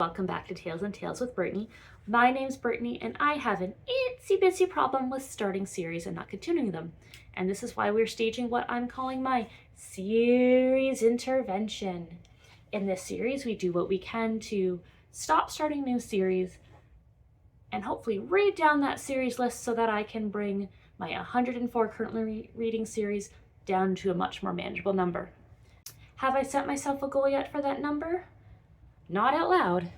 Welcome back to Tales and Tales with Brittany. My name's Brittany and I have an itsy bitsy problem with starting series and not continuing them. And this is why we're staging what I'm calling my series intervention. In this series, we do what we can to stop starting new series and hopefully read down that series list so that I can bring my 104 currently reading series down to a much more manageable number. Have I set myself a goal yet for that number? Not out loud,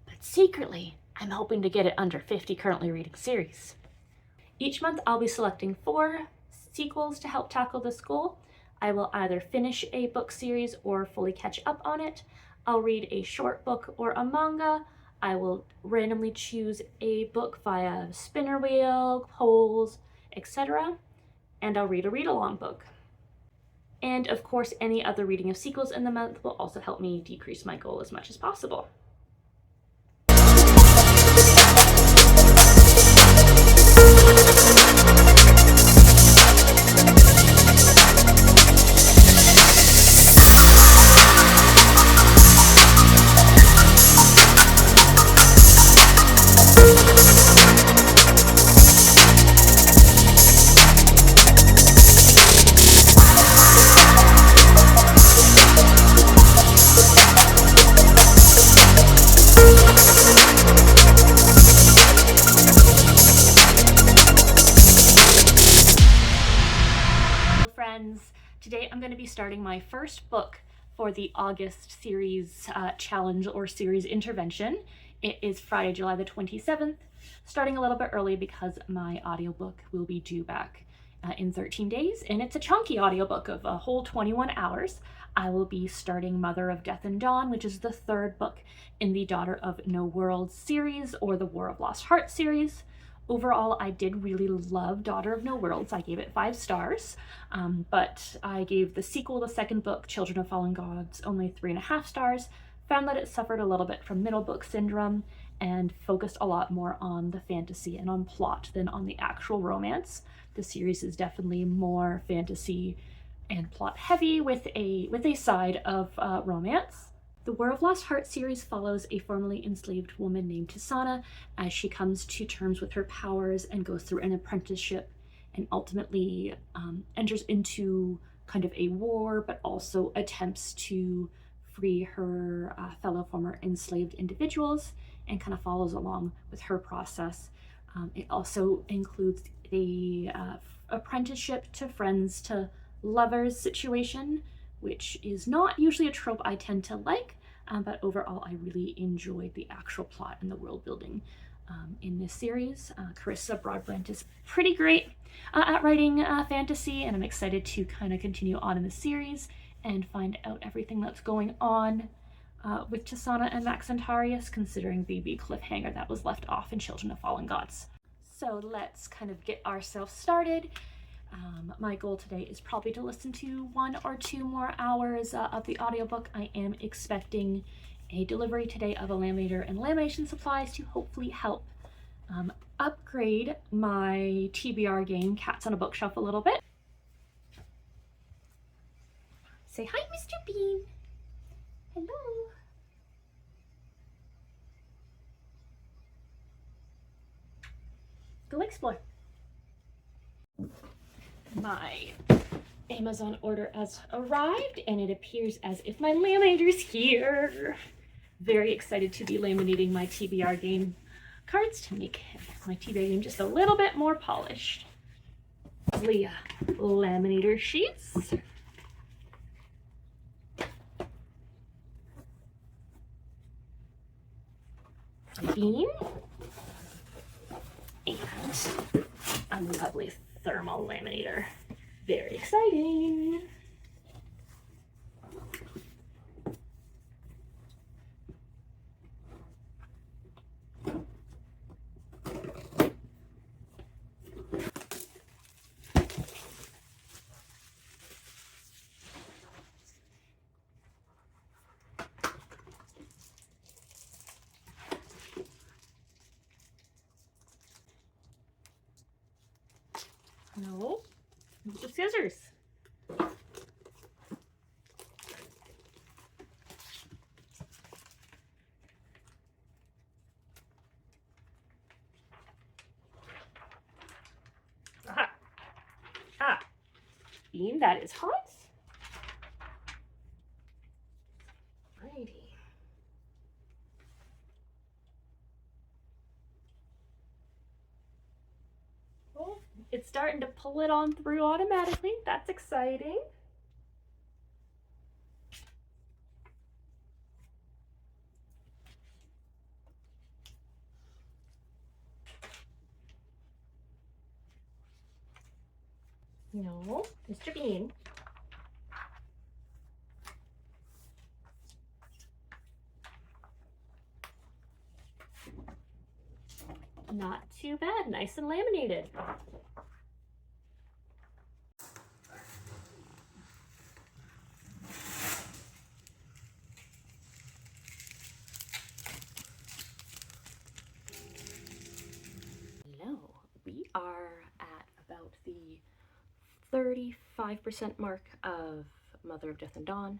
but secretly, I'm hoping to get it under 50 currently reading series. Each month, I'll be selecting 4 sequels to help tackle this goal. I will either finish a book series or fully catch up on it. I'll read a short book or a manga. I will randomly choose a book via spinner wheel, polls, etc. And I'll read a read-along book. And of course, any other reading of sequels in the month will also help me decrease my goal as much as possible. Today I'm going to be starting my first book for the August series challenge or series intervention. It is Friday, July the 27th, starting a little bit early because my audiobook will be due back in 13 days, and it's a chunky audiobook of a whole 21 hours. I will be starting Mother of Death and Dawn, which is the 3rd book in the Daughter of No Worlds series or the War of Lost Heart series. Overall, I did really love Daughter of No Worlds. I gave it 5 stars, but I gave the sequel, the 2nd book, Children of Fallen Gods, only 3.5 stars. Found that it suffered a little bit from middle book syndrome and focused a lot more on the fantasy and on plot than on the actual romance. The series is definitely more fantasy and plot heavy with a side of romance. The War of Lost Heart series follows a formerly enslaved woman named Tisana as she comes to terms with her powers and goes through an apprenticeship and ultimately enters into kind of a war, but also attempts to free her fellow former enslaved individuals and kind of follows along with her process. It also includes the apprenticeship to friends to lovers situation, which is not usually a trope I tend to like, but overall I really enjoyed the actual plot and the world building in this series. Carissa Broadbent is pretty great at writing fantasy, and I'm excited to kind of continue on in the series and find out everything that's going on with Tisana and Maxentarius, considering the big cliffhanger that was left off in Children of Fallen Gods. So let's kind of get ourselves started. My goal today is probably to listen to 1 or 2 more hours of the audiobook. I am expecting a delivery today of a laminator and lamination supplies to hopefully help upgrade my TBR game, Cats on a Bookshelf, a little bit. Say hi, Mr. Bean. Hello. Go explore. My Amazon order has arrived and it appears as if my laminator's here. Very excited to be laminating my TBR game cards to make my TBR game just a little bit more polished. Leah laminator sheets. Bean. And a lovely thermal laminator. Very exciting. No, the scissors. Bean. That is hot. Alrighty. Well, it's starting to pull it on through automatically. That's exciting. No, Mr. Bean. Not too bad, nice and laminated. Hello, we are at about the 35% mark of Mother of Death and Dawn.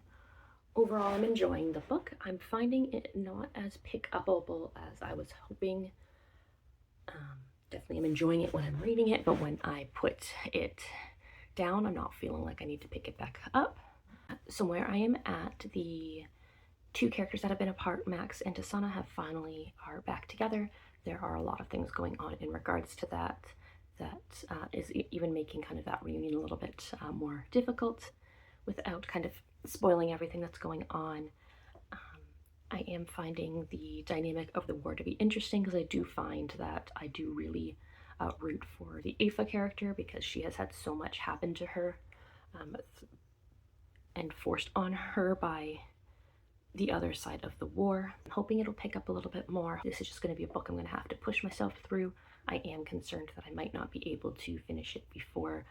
Overall, I'm enjoying the book. I'm finding it not as pick-upable as I was hoping. Definitely am enjoying it when I'm reading it, but when I put it down, I'm not feeling like I need to pick it back up. So where I am at, the two characters that have been apart, Max and Tasana, are back together. There are a lot of things going on in regards to that is even making kind of that reunion a little bit more difficult without kind of spoiling everything that's going on. I am finding the dynamic of the war to be interesting because I do find that I do really root for the Aoife character because she has had so much happen to her and forced on her by the other side of the war. I'm hoping it'll pick up a little bit more. This is just going to be a book I'm going to have to push myself through. I am concerned that I might not be able to finish it before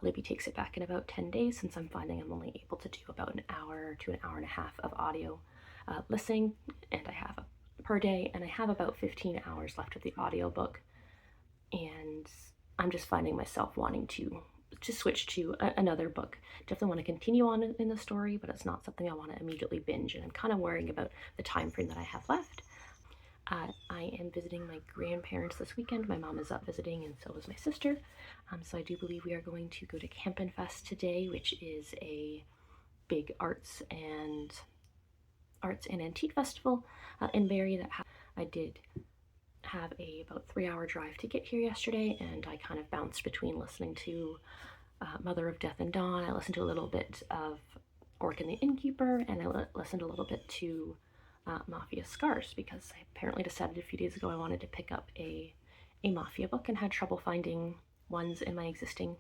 Libby takes it back in about 10 days, since I'm finding I'm only able to do about an hour to an hour and a half of audio listening, and I have per day, and I have about 15 hours left of the audiobook, and I'm just finding myself wanting to switch to another book. Definitely want to continue on in the story, but it's not something I want to immediately binge, and I'm kind of worrying about the time frame that I have left. I am visiting my grandparents this weekend. My mom is up visiting, and so is my sister. So I do believe we are going to go to Campin' Fest today, which is a big arts and antique festival in Barrie that I did have about 3-hour drive to get here yesterday, and I kind of bounced between listening to Mother of Death and Dawn. I listened to a little bit of Orc and the Innkeeper, and I listened a little bit to Mafia Scars, because I apparently decided a few days ago I wanted to pick up a Mafia book and had trouble finding ones in my existing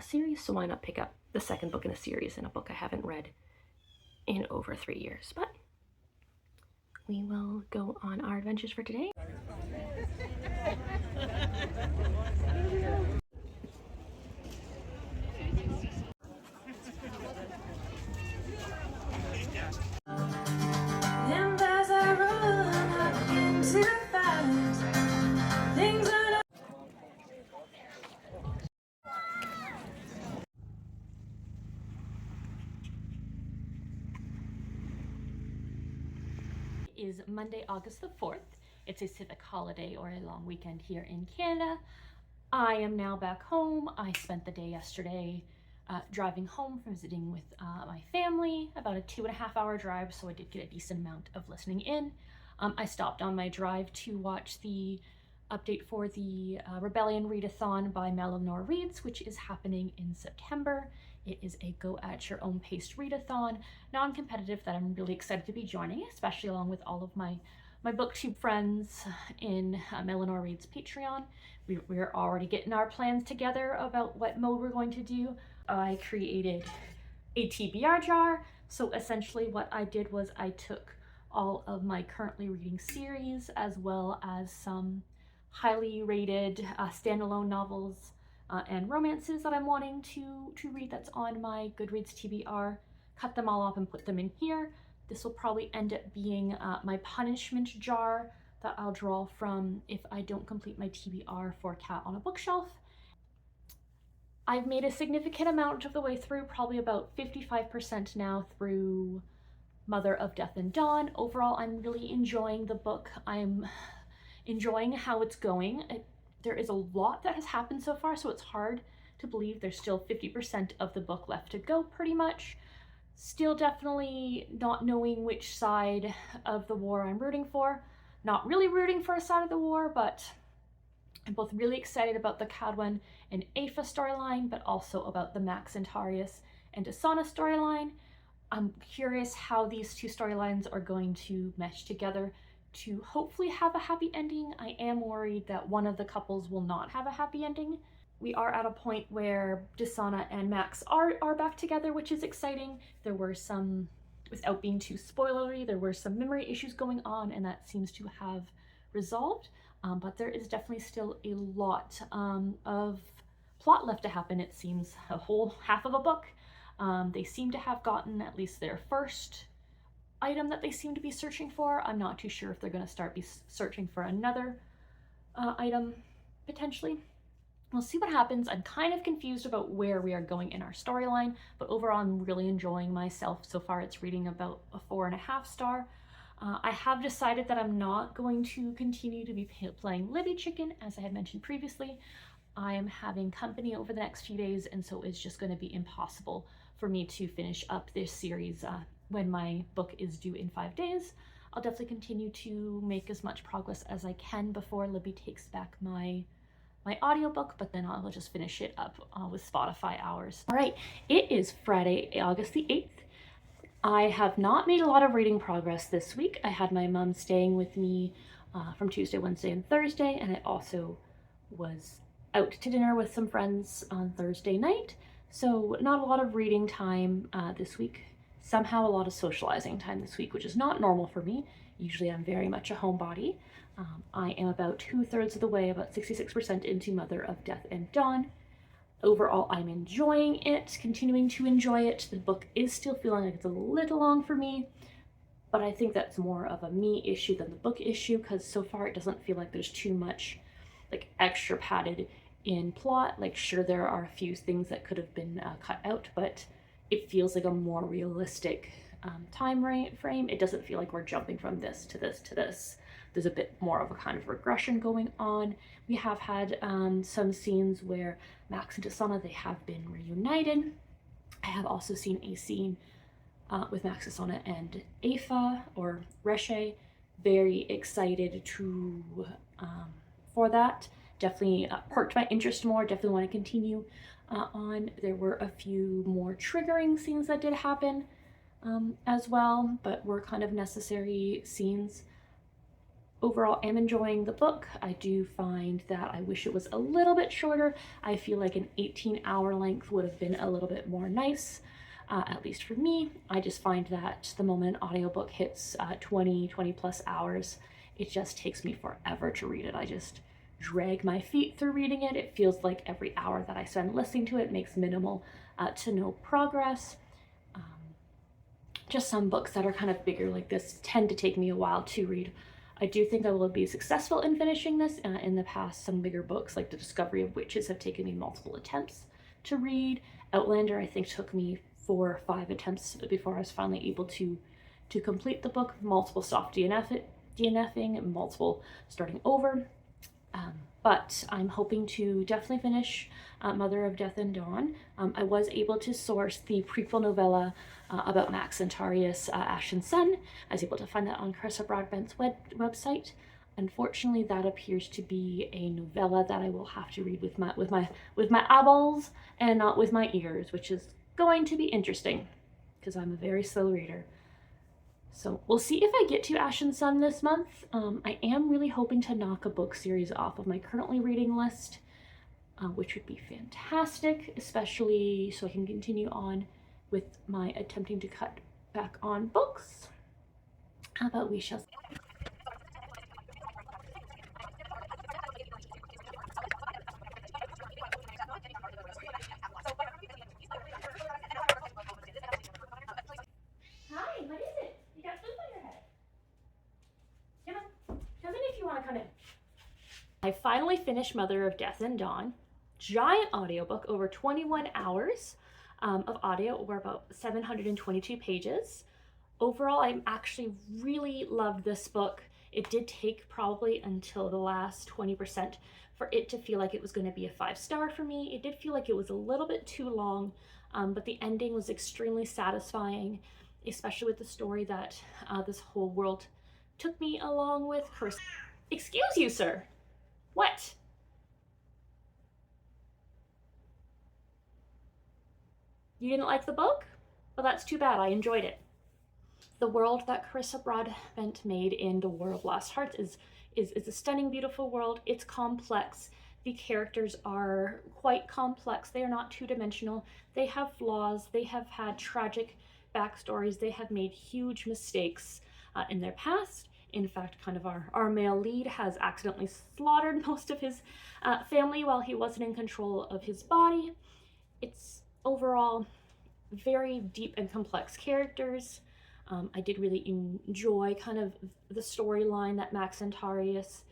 series, so why not pick up the second book in a series and a book I haven't read in over 3 years. But we will go on our adventures for today. Is Monday, August the 4th. It's a civic holiday or a long weekend here in Canada. I am now back home. I spent the day yesterday driving home from visiting with my family, about a 2.5-hour drive, so I did get a decent amount of listening in. I stopped on my drive to watch the update for the Rebellion Readathon by Eleanor Reads, which is happening in September. It is a go-at-your-own-pace readathon, non-competitive, that I'm really excited to be joining, especially along with all of my booktube friends in Eleanor Reads Patreon. We're already getting our plans together about what mode we're going to do. I created a TBR jar, so essentially what I did was I took all of my currently reading series as well as some highly rated standalone novels and romances that I'm wanting to read that's on my Goodreads TBR, cut them all up and put them in here. This will probably end up being my punishment jar that I'll draw from if I don't complete my TBR for Cat on a Bookshelf. I've made a significant amount of the way through, probably about 55% now through Mother of Death and Dawn. Overall, I'm really enjoying the book. I'm enjoying how it's going. There is a lot that has happened so far, so it's hard to believe. There's still 50% of the book left to go, pretty much. Still definitely not knowing which side of the war I'm rooting for. Not really rooting for a side of the war, but I'm both really excited about the Cadwyn and Aoife storyline, but also about the Max Antarius and Asana storyline. I'm curious how these two storylines are going to mesh together to hopefully have a happy ending. I am worried that one of the couples will not have a happy ending. We are at a point where Desana and Max are back together, which is exciting. There were some, without being too spoilery, there were some memory issues going on, and that seems to have resolved. But there is definitely still a lot of plot left to happen. It seems a whole half of a book. They seem to have gotten at least their first item that they seem to be searching for. I'm not too sure if they're going to start searching for another item, potentially. We'll see what happens. I'm kind of confused about where we are going in our storyline, but overall I'm really enjoying myself so far. It's reading about a 4.5 star. I have decided that I'm not going to continue to be playing Libby Chicken, as I had mentioned previously. I am having company over the next few days, and so it's just going to be impossible for me to finish up this series when my book is due in 5 days. I'll definitely continue to make as much progress as I can before Libby takes back my audiobook, but then I'll just finish it up with Spotify hours. All right, it is Friday, August the 8th. I have not made a lot of reading progress this week. I had my mom staying with me from Tuesday, Wednesday, and Thursday, and I also was out to dinner with some friends on Thursday night, so not a lot of reading time this week. Somehow a lot of socializing time this week, which is not normal for me. Usually I'm very much a homebody. I am about 2/3 of the way, about 66% into Mother of Death and Dawn. Overall, I'm enjoying it, continuing to enjoy it. The book is still feeling like it's a little long for me, but I think that's more of a me issue than the book issue, because so far it doesn't feel like there's too much like extra padded in plot. Like, sure, there are a few things that could have been cut out, but it feels like a more realistic time frame. It doesn't feel like we're jumping from this to this to this. There's a bit more of a kind of regression going on. We have had some scenes where Max and Desana, they have been reunited. I have also seen a scene with Max, Desana, and Aoife, or Reshe. Very excited to for that. Definitely perked my interest more. Definitely want to continue on. There were a few more triggering scenes that did happen as well, but were kind of necessary scenes. Overall, I'm enjoying the book. I do find that I wish it was a little bit shorter. I feel like an 18-hour length would have been a little bit more nice, at least for me. I just find that the moment an audiobook hits 20 plus hours, it just takes me forever to read it. I just drag my feet through reading it. It feels like every hour that I spend listening to it makes minimal to no progress. Just some books that are kind of bigger like this tend to take me a while to read. I do think I will be successful in finishing this. In the past, some bigger books like The Discovery of Witches have taken me multiple attempts to read. Outlander, I think, took me 4 or 5 attempts before I was finally able to complete the book. Multiple soft DNFing, multiple starting over. But I'm hoping to definitely finish Mother of Death and Dawn. I was able to source the prequel novella about Max Antarius, Ash and Sun. I was able to find that on Carissa Broadbent's website. Unfortunately, that appears to be a novella that I will have to read with my eyeballs and not with my ears, which is going to be interesting because I'm a very slow reader. So we'll see if I get to Ash and Sun this month. I am really hoping to knock a book series off of my currently reading list, which would be fantastic, especially so I can continue on with my attempting to cut back on books. But we shall see. Hi, what is it? You got food on your head. Come in if you want to come in. I finally finished Mother of Death and Dawn. Giant audiobook, over 21 hours of audio, or about 722 pages. Overall, I actually really loved this book. It did take probably until the last 20% for it to feel like it was going to be a 5-star for me. It did feel like it was a little bit too long, but the ending was extremely satisfying, especially with the story that this whole world took me along with. Excuse you, sir. What? You didn't like the book? Well, that's too bad. I enjoyed it. The world that Carissa Broadbent made in The War of Lost Hearts is a stunning, beautiful world. It's complex. The characters are quite complex. They are not two-dimensional. They have flaws. They have had tragic backstories. They have made huge mistakes in their past. In fact, kind of our male lead has accidentally slaughtered most of his family while he wasn't in control of his body. It's overall very deep and complex characters. I did really enjoy kind of the storyline that Max Antarius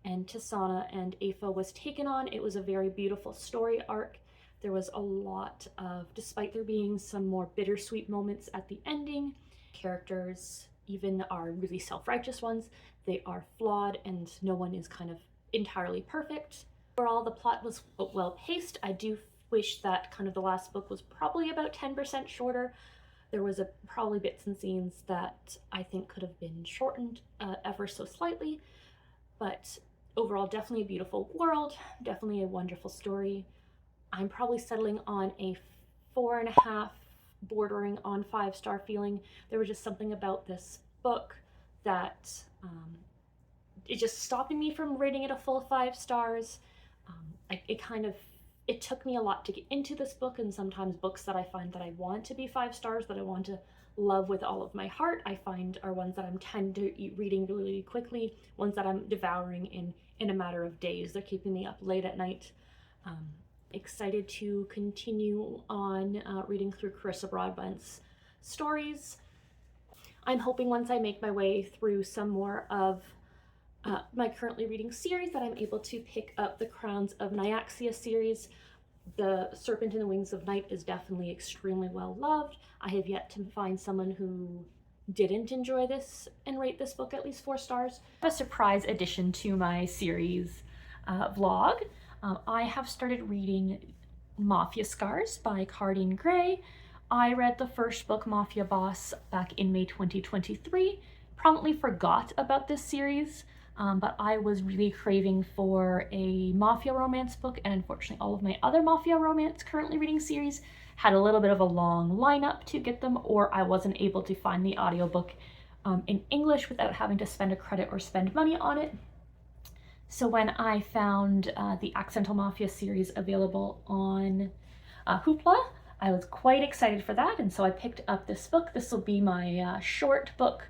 and Tisana and Aoife was taken on. It was a very beautiful story arc. There was a lot of, despite there being some more bittersweet moments at the ending, characters even are really self-righteous ones. They are flawed and no one is kind of entirely perfect. Overall, the plot was well paced. I do wish that kind of the last book was probably about 10% shorter. There was probably bits and scenes that I think could have been shortened ever so slightly, but overall definitely a beautiful world, definitely a wonderful story. I'm probably settling on a 4.5, bordering on 5-star feeling. There was just something about this book that it just stopping me from rating it a full 5 stars. It took me a lot to get into this book, and sometimes books that I find that I want to be 5 stars, that I want to love with all of my heart, I find are ones that I'm tend to reading really quickly, ones that I'm devouring in a matter of days. They're keeping me up late at night. Excited to continue on reading through Carissa Broadbent's stories. I'm hoping once I make my way through some more of my currently reading series that I'm able to pick up the Crowns of Nyaxia series. The Serpent in the Wings of Night is definitely extremely well loved. I have yet to find someone who didn't enjoy this and rate this book at least 4 stars. A surprise addition to my series vlog. I have started reading Mafia Scars by Cardine Gray. I read the first book, Mafia Boss, back in May 2023. Promptly forgot about this series. But I was really craving for a mafia romance book, and unfortunately all of my other mafia romance currently reading series had a little bit of a long lineup to get them, or I wasn't able to find the audiobook in English without having to spend a credit or spend money on it. So when I found the Accidental Mafia series available on Hoopla, I was quite excited for that, and so I picked up this book. This will be my short book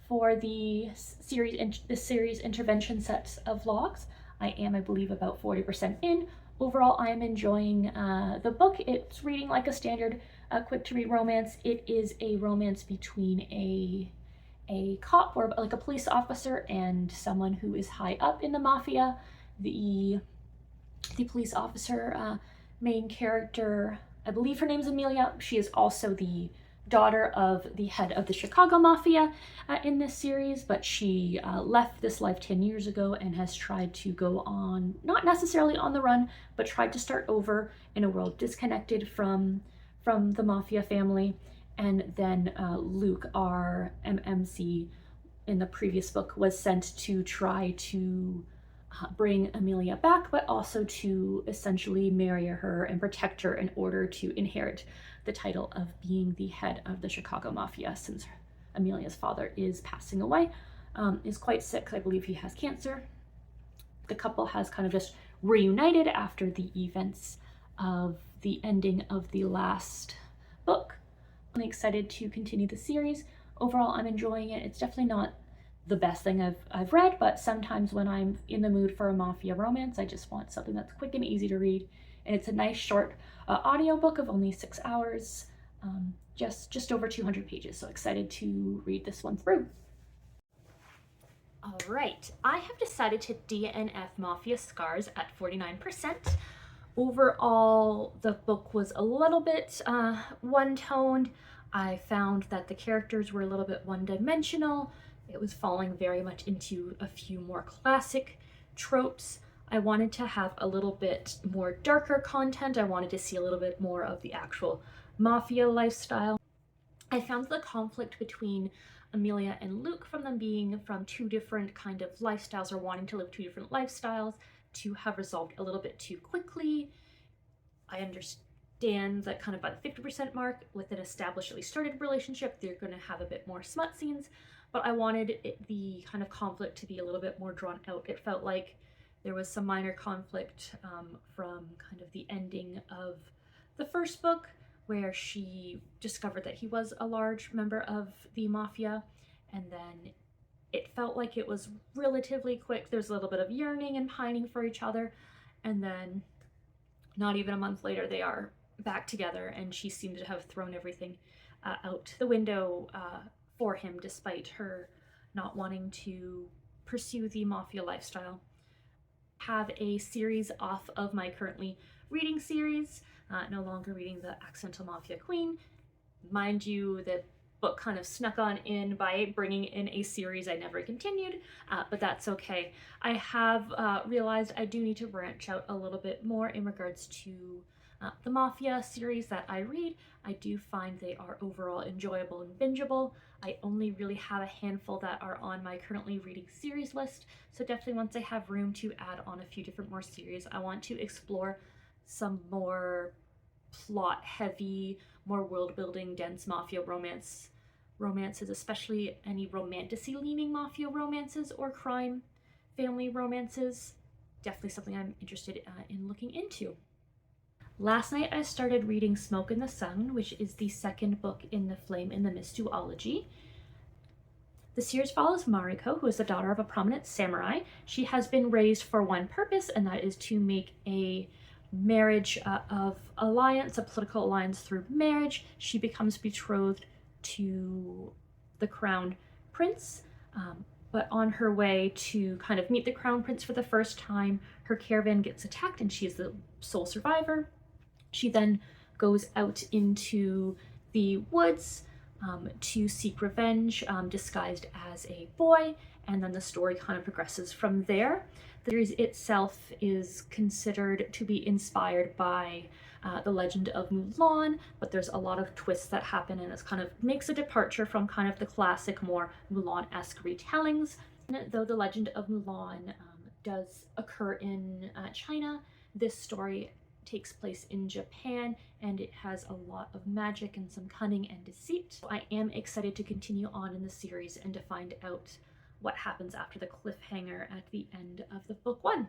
for the series intervention sets of vlogs. I am, I believe, about 40% in. Overall, I am enjoying the book. It's reading like a standard quick to read romance. It is a romance between a cop, or like a police officer, and someone who is high up in the mafia. The police officer main character, I believe her name's Amelia. She is also the daughter of the head of the Chicago Mafia in this series, but she left this life 10 years ago and has tried to go on, not necessarily on the run, but tried to start over in a world disconnected from the Mafia family. And then Luke, our MMC in the previous book, was sent to try to bring Amelia back, but also to essentially marry her and protect her in order to inherit the title of being the head of the Chicago Mafia, since Amelia's father is passing away, is quite sick. I believe he has cancer. The couple has kind of just reunited after the events of the ending of the last book. I'm excited to continue the series. Overall, I'm enjoying it. It's definitely not the best thing I've read, but sometimes when I'm in the mood for a mafia romance, I just want something that's quick and easy to read. And it's a nice short audiobook of only 6 hours, just over 200 pages. So excited to read this one through. All right, I have decided to DNF Mafia Scars at 49%. Overall, the book was a little bit one-toned. I found that the characters were a little bit one-dimensional. It was falling very much into a few more classic tropes. I wanted to have a little bit more darker content. I wanted to see a little bit more of the actual mafia lifestyle. I found the conflict between Amelia and Luke, from them being from two different kind of lifestyles or wanting to live two different lifestyles, to have resolved a little bit too quickly. I understand that kind of by the 50% mark, with an established, started relationship, they're going to have a bit more smut scenes, but I wanted the kind of conflict to be a little bit more drawn out. It felt like there was some minor conflict from kind of the ending of the first book, where she discovered that he was a large member of the mafia, and then it felt like it was relatively quick. There's a little bit of yearning and pining for each other, and then not even a month later they are back together, and she seemed to have thrown everything out the window for him, despite her not wanting to pursue the mafia lifestyle. Have a series off of my currently reading series, no longer reading The Accidental Mafia Queen. Mind you, the book kind of snuck on in by bringing in a series I never continued, but that's okay. I have realized I do need to branch out a little bit more in regards to the Mafia series that I read. I do find they are overall enjoyable and bingeable. I only really have a handful that are on my currently reading series list, so definitely once I have room to add on a few different more series, I want to explore some more plot heavy, more world building, dense mafia romances, especially any romantasy leaning mafia romances or crime family romances. Definitely something I'm interested in looking into. Last night I started reading Smoke in the Sun, which is the second book in the Flame in the Mist duology. The series follows Mariko, who is the daughter of a prominent samurai. She has been raised for one purpose, and that is to make a marriage of alliance, a political alliance through marriage. She becomes betrothed to the crown prince, but on her way to kind of meet the crown prince for the first time, her caravan gets attacked and she is the sole survivor. She then goes out into the woods to seek revenge, disguised as a boy, and then the story kind of progresses from there. The series itself is considered to be inspired by the Legend of Mulan, but there's a lot of twists that happen, and it kind of makes a departure from kind of the classic, more Mulan-esque retellings. And though the Legend of Mulan does occur in China, this story takes place in Japan, and it has a lot of magic and some cunning and deceit. I am excited to continue on in the series and to find out what happens after the cliffhanger at the end of the book one.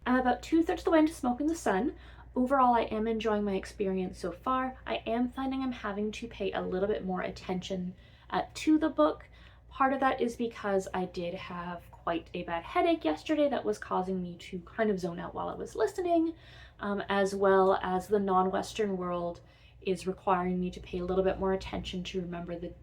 I'm about 2/3 of the way into Smoke in the Sun. Overall, I am enjoying my experience so far. I am finding I'm having to pay a little bit more attention to the book. Part of that is because I did have quite a bad headache yesterday that was causing me to kind of zone out while I was listening, as well as the non-Western world is requiring me to pay a little bit more attention to remember the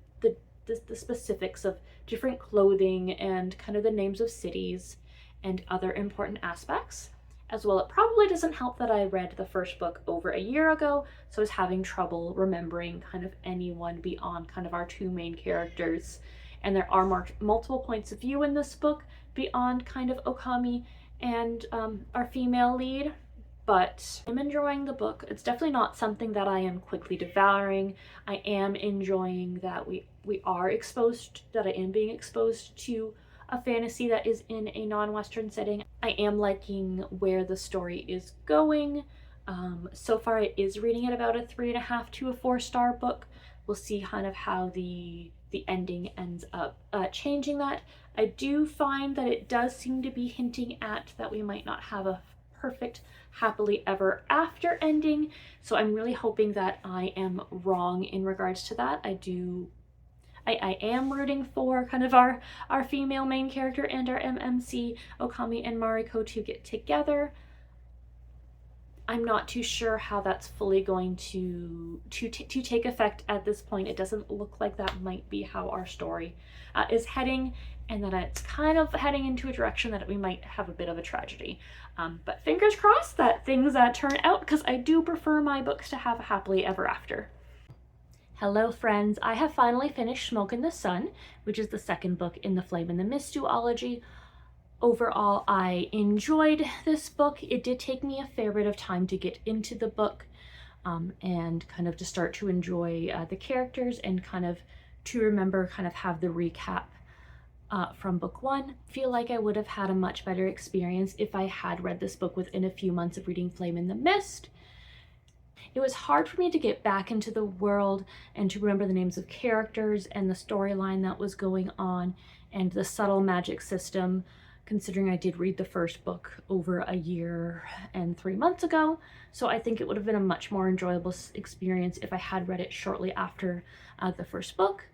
specifics of different clothing and kind of the names of cities and other important aspects. As well, it probably doesn't help that I read the first book over a year ago, so I was having trouble remembering kind of anyone beyond kind of our two main characters. And there are multiple points of view in this book beyond kind of Okami and our female lead, but I'm enjoying the book. It's definitely not something that I am quickly devouring. I am enjoying that I am being exposed to a fantasy that is in a non-Western setting. I am liking where the story is going. So far it is reading at about a 3.5 to a 4-star book. We'll see kind of how the ending ends up changing that. I do find that it does seem to be hinting at that we might not have a perfect happily ever after ending, so I'm really hoping that I am wrong in regards to that. I am rooting for kind of our female main character and our MMC, Okami and Mariko, to get together. I'm not too sure how that's fully going to take effect at this point. It doesn't look like that might be how our story is heading, and that it's kind of heading into a direction that we might have a bit of a tragedy. But fingers crossed that things turn out, because I do prefer my books to have a happily ever after. Hello friends, I have finally finished Smoke in the Sun, which is the second book in the Flame in the Mist duology. Overall, I enjoyed this book. It did take me a fair bit of time to get into the book and kind of to start to enjoy the characters and kind of to remember, kind of have the recap from book one. Feel like I would have had a much better experience if I had read this book within a few months of reading Flame in the Mist. It was hard for me to get back into the world and to remember the names of characters and the storyline that was going on and the subtle magic system, considering I did read the first book over a year and 3 months ago. So I think it would have been a much more enjoyable experience if I had read it shortly after the first book.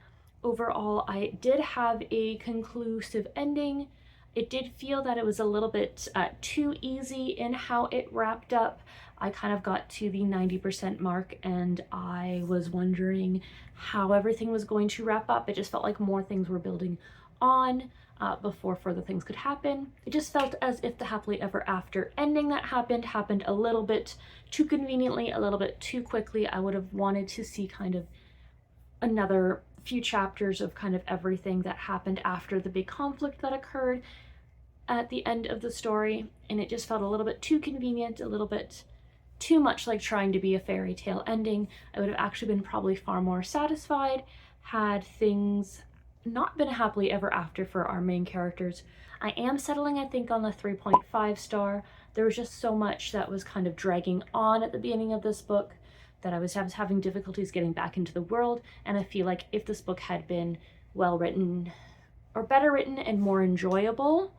Overall, I did have a conclusive ending. It did feel that it was a little bit too easy in how it wrapped up. I kind of got to the 90% mark and I was wondering how everything was going to wrap up. It just felt like more things were building on before further things could happen. It just felt as if the happily ever after ending that happened a little bit too conveniently, a little bit too quickly. I would have wanted to see kind of another few chapters of kind of everything that happened after the big conflict that occurred at the end of the story, and it just felt a little bit too convenient, a little bit too much like trying to be a fairy tale ending. I would have actually been probably far more satisfied had things not been happily ever after for our main characters. I am settling, I think, on the 3.5 star. There was just so much that was kind of dragging on at the beginning of this book that I was having difficulties getting back into the world, and I feel like if this book had been well written or better written and more enjoyable,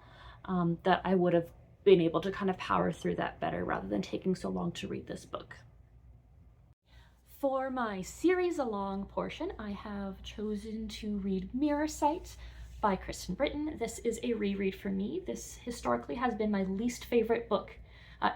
that I would have been able to kind of power through that better rather than taking so long to read this book. For my series along portion, I have chosen to read Mirror Sight by Kristen Britton. This is a reread for me. This historically has been my least favorite book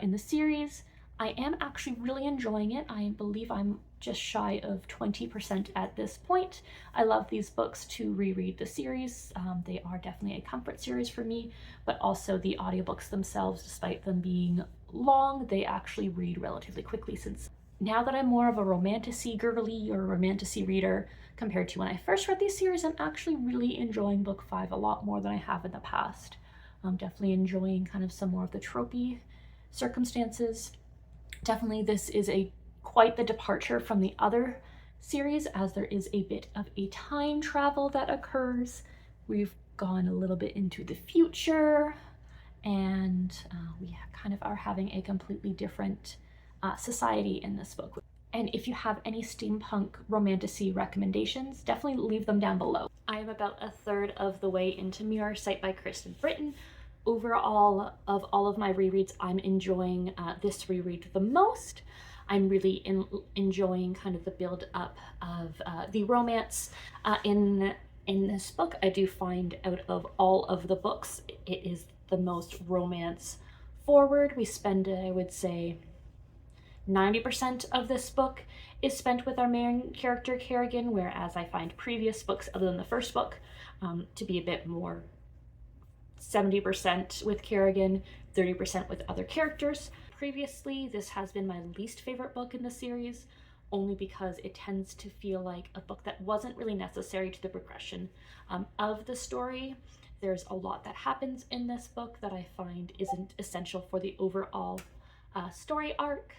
in the series. I am actually really enjoying it. I believe I'm just shy of 20% at this point. I love these books to reread the series. They are definitely a comfort series for me, but also the audiobooks themselves, despite them being long, they actually read relatively quickly, since now that I'm more of a romantasy girly or romantasy reader compared to when I first read these series, I'm actually really enjoying book 5 a lot more than I have in the past. I'm definitely enjoying kind of some more of the tropey circumstances. Definitely this is quite the departure from the other series, as there is a bit of a time travel that occurs. We've gone a little bit into the future, and we kind of are having a completely different society in this book. And if you have any steampunk romantasy recommendations, definitely leave them down below. I am about a third of the way into Mirror Sight by Kristen Britton. Overall, of all of my rereads, I'm enjoying this reread the most. I'm really enjoying kind of the build up of the romance in this book. I do find out of all of the books, it is the most romance forward. We spend, I would say, 90% of this book is spent with our main character, Kerrigan, whereas I find previous books, other than the first book, to be a bit more 70% with Kerrigan, 30% with other characters. Previously, this has been my least favorite book in the series, only because it tends to feel like a book that wasn't really necessary to the progression of the story. There's a lot that happens in this book that I find isn't essential for the overall story arc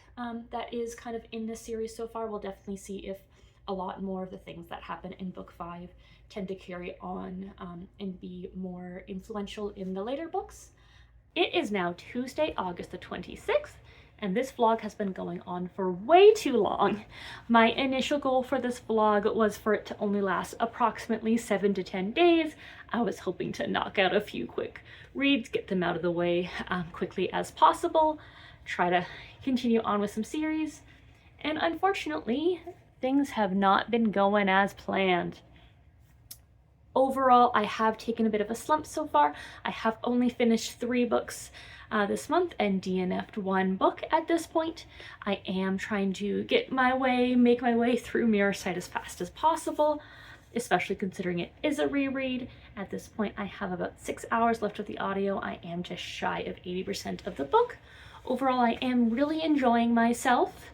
that is kind of in this series so far. We'll definitely see if a lot more of the things that happen in book 5 tend to carry on and be more influential in the later books. It is now Tuesday, August the 26th, and this vlog has been going on for way too long. My initial goal for this vlog was for it to only last approximately 7 to 10 days. I was hoping to knock out a few quick reads, get them out of the way quickly as possible, try to continue on with some series, and unfortunately, things have not been going as planned. Overall, I have taken a bit of a slump so far. I have only finished 3 books this month and DNF'd 1 book at this point. I am trying to make my way through Mirror Sight as fast as possible, especially considering it is a reread. At this point, I have about 6 hours left of the audio. I am just shy of 80% of the book. Overall, I am really enjoying myself.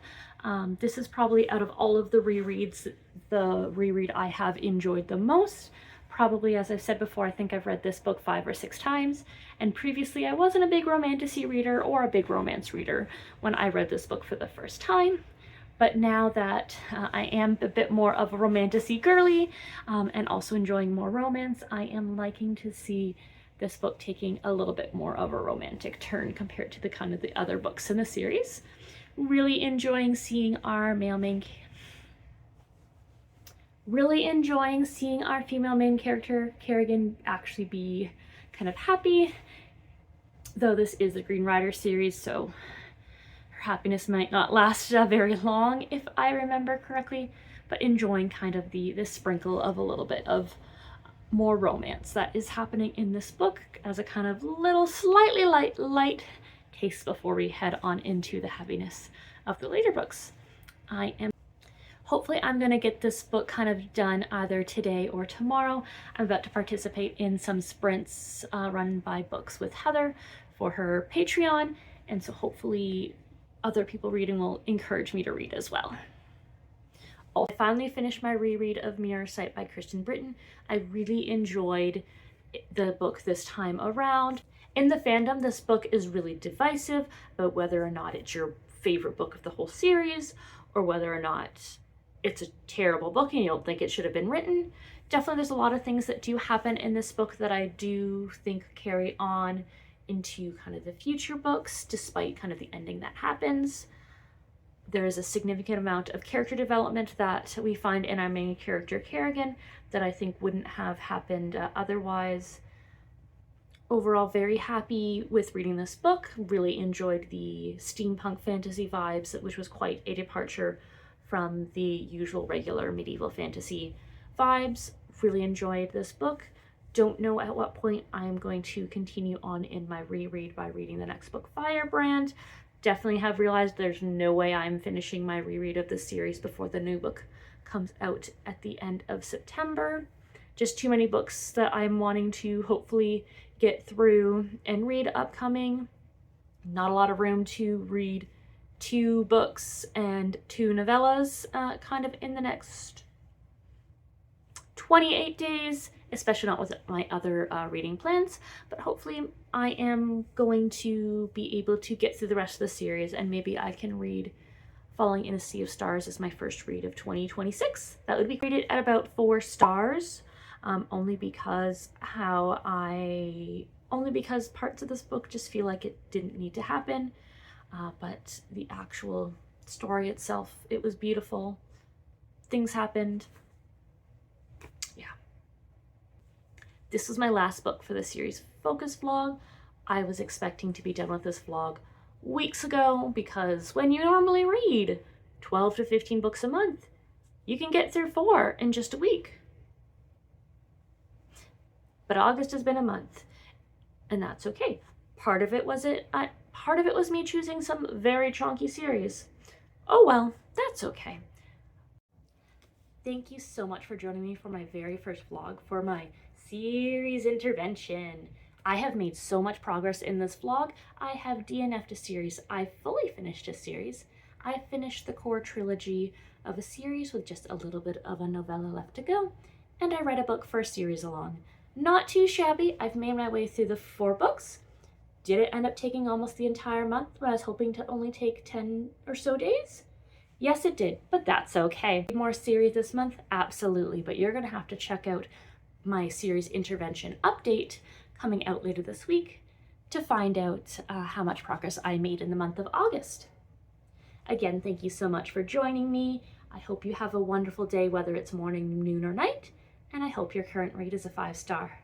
This is probably, out of all of the rereads, the reread I have enjoyed the most. Probably, as I've said before, I think I've read this book 5 or 6 times, and previously I wasn't a big romantasy reader or a big romance reader when I read this book for the first time. But now that I am a bit more of a romantasy girly, and also enjoying more romance, I am liking to see this book taking a little bit more of a romantic turn compared to the kind of the other books in the series. Really enjoying seeing our female main character, Kerrigan, actually be kind of happy. Though this is a Green Rider series, so her happiness might not last very long, if I remember correctly, but enjoying kind of the sprinkle of a little bit of more romance that is happening in this book as a kind of little slightly light taste before we head on into the heaviness of the later books. Hopefully I'm going to get this book kind of done either today or tomorrow. I'm about to participate in some sprints run by Books with Heather for her Patreon, and so hopefully other people reading will encourage me to read as well. I finally finished my reread of Mirror Sight by Kristen Britton. I really enjoyed the book this time around. In the fandom, this book is really divisive about whether or not it's your favorite book of the whole series, or whether or not it's a terrible book and you don't think it should have been written. Definitely there's a lot of things that do happen in this book that I do think carry on into kind of the future books, despite kind of the ending that happens. There is a significant amount of character development that we find in our main character, Kerrigan, that I think wouldn't have happened otherwise. Overall, very happy with reading this book. Really enjoyed the steampunk fantasy vibes, which was quite a departure from the usual regular medieval fantasy vibes. Really enjoyed this book. Don't know at what point I'm going to continue on in my reread by reading the next book, Firebrand. Definitely have realized there's no way I'm finishing my reread of this series before the new book comes out at the end of September. Just too many books that I'm wanting to hopefully get through and read upcoming. Not a lot of room to read 2 books and 2 novellas kind of in the next 28 days, especially not with my other reading plans, but hopefully I am going to be able to get through the rest of the series, and maybe I can read Falling in a Sea of Stars as my first read of 2026. That would be rated at about 4 stars, only because parts of this book just feel like it didn't need to happen, but the actual story itself, it was beautiful. Things happened. This was my last book for the series focus vlog. I was expecting to be done with this vlog weeks ago, because when you normally read 12 to 15 books a month, you can get through 4 in just a week. But August has been a month, and that's okay. Part of it was me choosing some very chonky series. Oh well, that's okay. Thank you so much for joining me for my very first vlog for my series intervention. I have made so much progress in this vlog. I have DNF'd a series. I fully finished a series. I finished the core trilogy of a series with just a little bit of a novella left to go, and I read a book for a series along. Not too shabby. I've made my way through the 4 books. Did it end up taking almost the entire month when I was hoping to only take 10 or so days? Yes, it did, but that's okay. More series this month? Absolutely, but you're gonna have to check out my series intervention update coming out later this week to find out how much progress I made in the month of August. Again, thank you so much for joining me. I hope you have a wonderful day, whether it's morning, noon, or night, and I hope your current read is a 5 star.